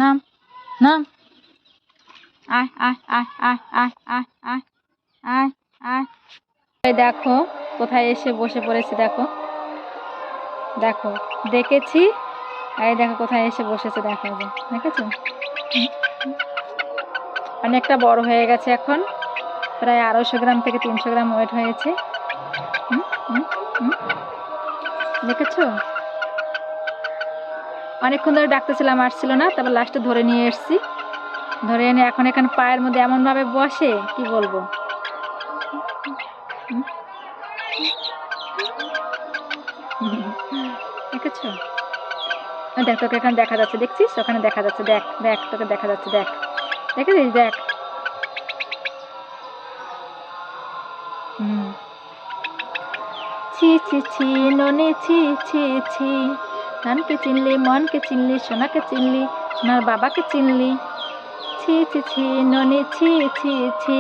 নাম নাম, আয় আয় আয় আয় আয় আয় আয় আয় আয়। এই দেখো কোথায় এসে বসে পড়েছি, দেখো দেখো দেখেছি, এই দেখো কোথায় এসে বসেছে, দেখো যে দেখেছো, অনেকটা বড় হয়ে গেছে এখন, প্রায় 250 গ্রাম থেকে 300 গ্রাম ওয়েট হয়েছে। দেখেছো, অনেকক্ষণ ধরে ডাকতেছিলাম, আসছিল না, তারপর লাস্টে ধরে নিয়ে এসছি, ধরে এনে এখন এখানে পায়ের মধ্যে এমন ভাবে বসে কি বলবো। দেখেছো, দেখ তোকে এখানে দেখা যাচ্ছে, দেখছিস ওখানে দেখা যাচ্ছে, দেখ দেখ তোকে দেখা যাচ্ছে, দেখ দেখেছিস, দেখ। ছি ছি ছি ননি ছি ছি ছি, নানকে চিনলি, মনকে চিনলি, সোনাকে চিনলি, সোনার বাবাকে চিনলি, ছি ছি ছি ননি ছি ছি ছি।